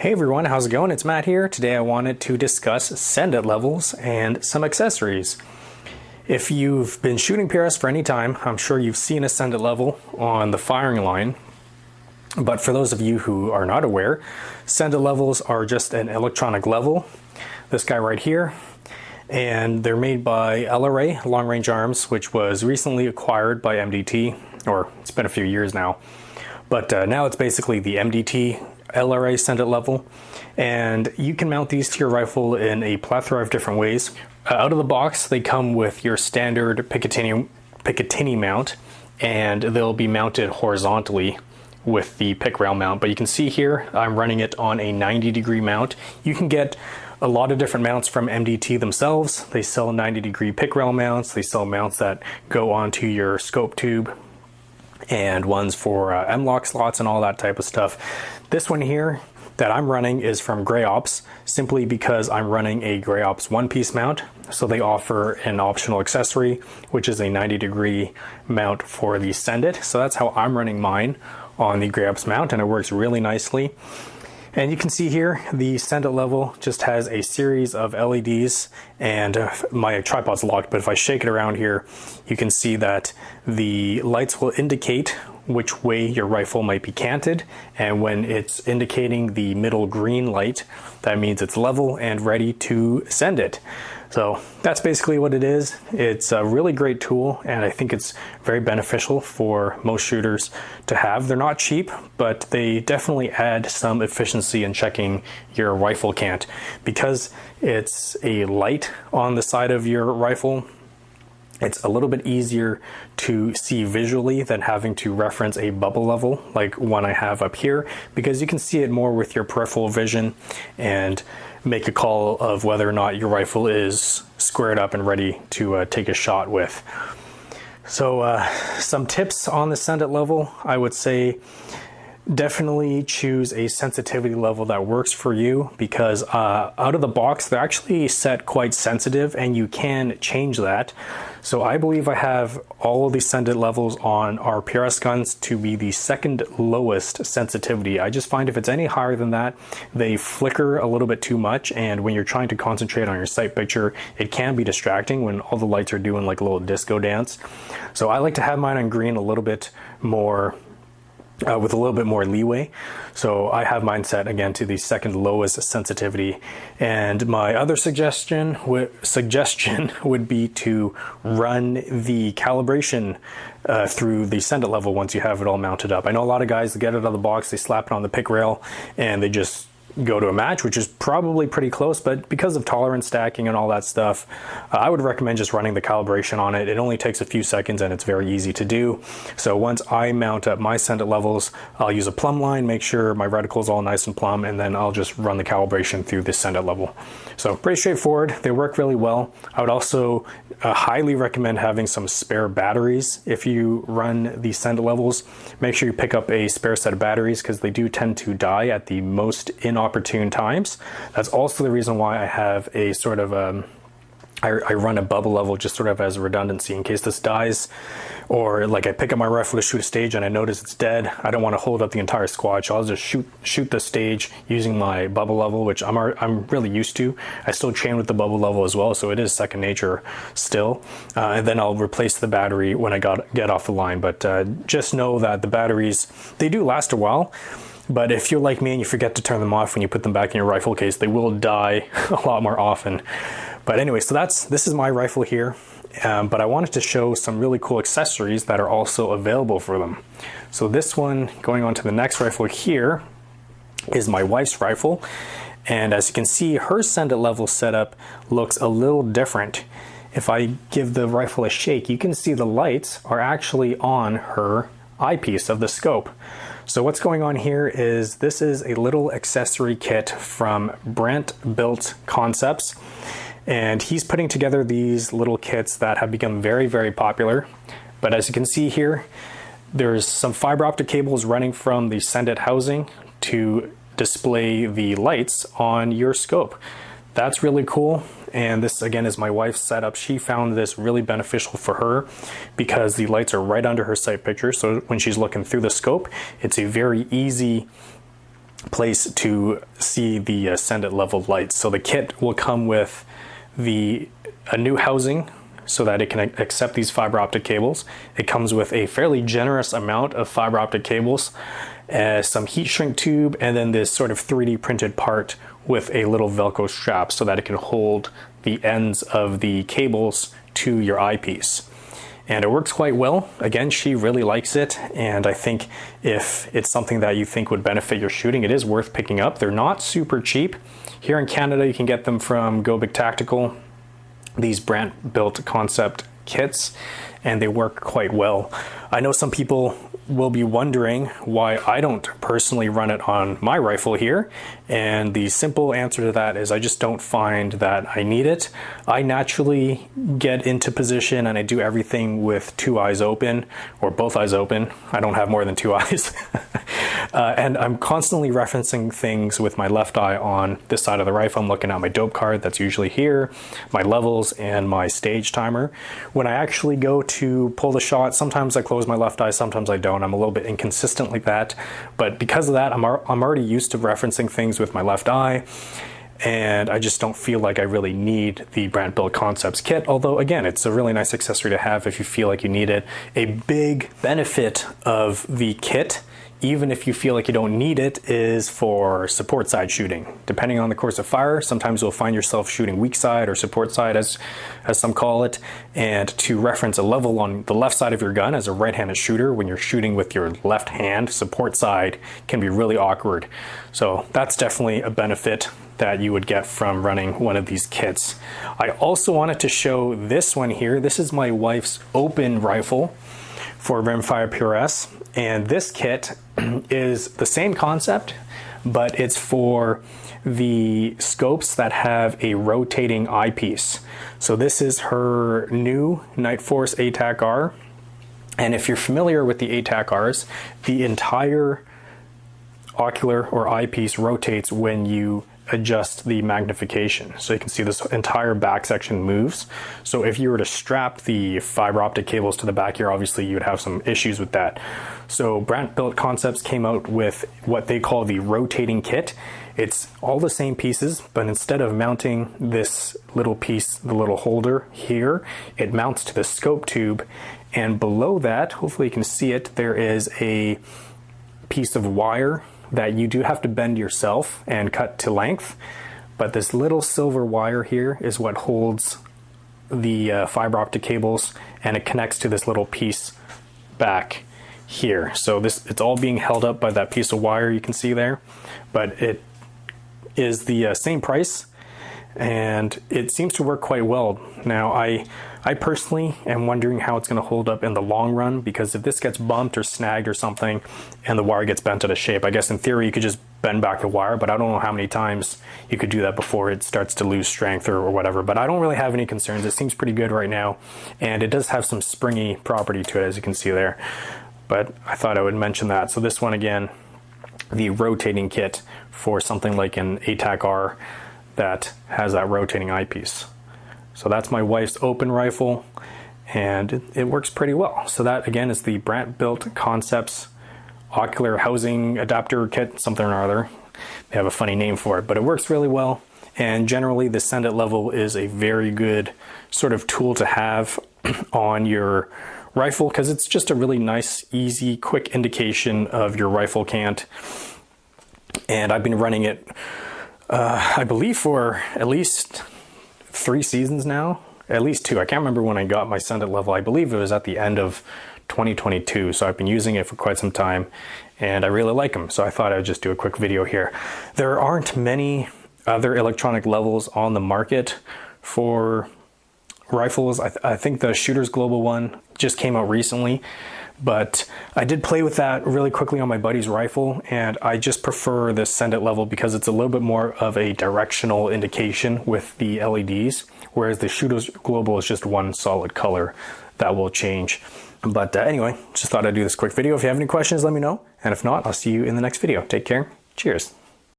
Hey everyone, how's it going? It's Matt here. Today I wanted to discuss send-it levels and some accessories. If you've been shooting PRS for any time, I'm sure you've seen a send-it level on the firing line. But for those of you who are not aware, send-it levels are just an electronic level. This guy right here. And they're made by LRA, Long Range Arms, which was recently acquired by MDT, or it's been a few years now. But now it's basically the MDT LRA send-it level, and you can mount these to your rifle in a plethora of different ways. Out of the box, they come with your standard Picatinny mount, and they'll be mounted horizontally with the pick rail mount. But you can see here, I'm running it on a 90-degree mount. You can get a lot of different mounts from MDT themselves. They sell 90-degree pick rail mounts. They sell mounts that go onto your scope tube, and ones for M-lock slots and all that type of stuff. This one here that I'm running is from Grey Ops, simply because I'm running a Grey Ops one-piece mount. So they offer an optional accessory, which is a 90-degree mount for the send-it. So that's how I'm running mine on the Grey Ops mount, and it works really nicely. And you can see here, the send-it level just has a series of LEDs, and my tripod's locked, but if I shake it around here, you can see that the lights will indicate which way your rifle might be canted, and when it's indicating the middle green light, that means it's level and ready to send it. So that's basically what it is. It's a really great tool, and I think it's very beneficial for most shooters to have. They're not cheap, but they definitely add some efficiency in checking your rifle cant. Because it's a light on the side of your rifle, it's a little bit easier to see visually than having to reference a bubble level like one I have up here, because you can see it more with your peripheral vision and make a call of whether or not your rifle is squared up and ready to take a shot with. So some tips on the send-it level, I would say definitely choose a sensitivity level that works for you, because out of the box they're actually set quite sensitive and you can change that. So I believe I have all of these send-it levels on our PRS guns to be the second lowest sensitivity. I just find if it's any higher than that, they flicker a little bit too much, and when you're trying to concentrate on your sight picture, it can be distracting when all the lights are doing like a little disco dance. So I like to have mine on green a little bit more, with a little bit more leeway. So I have mine set again to the second lowest sensitivity. And my other suggestion would be to run the calibration through the send-it level once you have it all mounted up. I know a lot of guys get it out of the box, they slap it on the pick rail, and they just go to a match, which is probably pretty close, but because of tolerance stacking and all that stuff, I would recommend just running the calibration on it. It only takes a few seconds and it's very easy to do. So once I mount up my send-it levels, I'll use a plumb line, make sure my reticle is all nice and plumb, and then I'll just run the calibration through this send-it level. So pretty straightforward. They work really well. I would also highly recommend having some spare batteries. If you run the send-it levels, make sure you pick up a spare set of batteries, because they do tend to die at the most inopportune times. That's also the reason why I have a sort of I run a bubble level just sort of as a redundancy in case this dies, or like I pick up my rifle to shoot a stage and I notice it's dead. I don't want to hold up the entire squad, so I'll just shoot the stage using my bubble level, which I'm really used to. I still train with the bubble level as well, so it is second nature still. And then I'll replace the battery when I get off the line. But just know that the batteries, they do last a while. But if you're like me and you forget to turn them off when you put them back in your rifle case, they will die a lot more often. But anyway, so this is my rifle here, but I wanted to show some really cool accessories that are also available for them. So this one, going on to the next rifle here, is my wife's rifle. And as you can see, her send-it level setup looks a little different. If I give the rifle a shake, you can see the lights are actually on her eyepiece of the scope. So what's going on here is this is a little accessory kit from Brandt Built Concepts, and he's putting together these little kits that have become very, very popular. But as you can see here, there's some fiber optic cables running from the send-it housing to display the lights on your scope. That's really cool. And this again is my wife's setup. She found this really beneficial for her because the lights are right under her sight picture. So when she's looking through the scope, it's a very easy place to see the send it level lights. So the kit will come with a new housing so that it can accept these fiber optic cables. It comes with a fairly generous amount of fiber optic cables, some heat shrink tube, and then this sort of 3D printed part with a little Velcro strap so that it can hold the ends of the cables to your eyepiece. And it works quite well. Again, she really likes it, and I think if it's something that you think would benefit your shooting, it is worth picking up. They're not super cheap. Here in Canada, you can get them from Go Big Tactical, these Brandt built concept kits, and they work quite well. I know some people will be wondering why I don't personally run it on my rifle here, and the simple answer to that is I just don't find that I need it. I naturally get into position and I do everything with two eyes open, or both eyes open. I don't have more than two eyes. And I'm constantly referencing things with my left eye on this side of the rifle. I'm looking at my dope card that's usually here, my levels, and my stage timer. When I actually go to pull the shot, sometimes I close my left eye, sometimes I don't. I'm a little bit inconsistent like that, but because of that, I'm already used to referencing things with my left eye, and I just don't feel like I really need the Brandt Built Concepts kit, although again, it's a really nice accessory to have if you feel like you need it. A big benefit of the kit, even if you feel like you don't need it, is for support side shooting. Depending on the course of fire, sometimes you'll find yourself shooting weak side or support side, as some call it, and to reference a level on the left side of your gun as a right-handed shooter when you're shooting with your left hand, support side can be really awkward. So that's definitely a benefit that you would get from running one of these kits. I also wanted to show this one here. This is my wife's open rifle for Rimfire PRS, and this kit is the same concept, but it's for the scopes that have a rotating eyepiece. So this is her new Night Force ATACR, and if you're familiar with the ATACRs, the entire ocular or eyepiece rotates when you adjust the magnification. So you can see this entire back section moves. So if you were to strap the fiber optic cables to the back here, obviously you would have some issues with that. So Brandt Built Concepts came out with what they call the rotating kit. It's all the same pieces, but instead of mounting this little piece, the little holder here, it mounts to the scope tube, and below that, hopefully you can see it, there is a piece of wire that you do have to bend yourself and cut to length, but this little silver wire here is what holds the fiber optic cables, and it connects to this little piece back here. So it's all being held up by that piece of wire you can see there, but it is the same price, and it seems to work quite well. Now I personally am wondering how it's going to hold up in the long run, because if this gets bumped or snagged or something and the wire gets bent out of shape, I guess in theory you could just bend back the wire, but I don't know how many times you could do that before it starts to lose strength or whatever. But I don't really have any concerns. It seems pretty good right now, and it does have some springy property to it, as you can see there. But I thought I would mention that. So this one, again, the rotating kit for something like an ATACR that has that rotating eyepiece. So that's my wife's open rifle, and it works pretty well. So that, again, is the Brandt Built Concepts ocular housing adapter kit, something or other. They have a funny name for it, but it works really well. And generally, the send it level is a very good sort of tool to have on your rifle, because it's just a really nice, easy, quick indication of your rifle cant. And I've been running it, I believe, for at least 3 seasons now, at least 2. I can't remember when I got my send it level. I believe it was at the end of 2022. So I've been using it for quite some time, and I really like them. So I thought I would just do a quick video here. There aren't many other electronic levels on the market for rifles. I think the Shooters Global one just came out recently, but I did play with that really quickly on my buddy's rifle, and I just prefer the send it level because it's a little bit more of a directional indication with the LEDs, whereas the Shooters Global is just one solid color that will change. But anyway, just thought I'd do this quick video. If you have any questions, let me know, and if not, I'll see you in the next video. Take care. Cheers.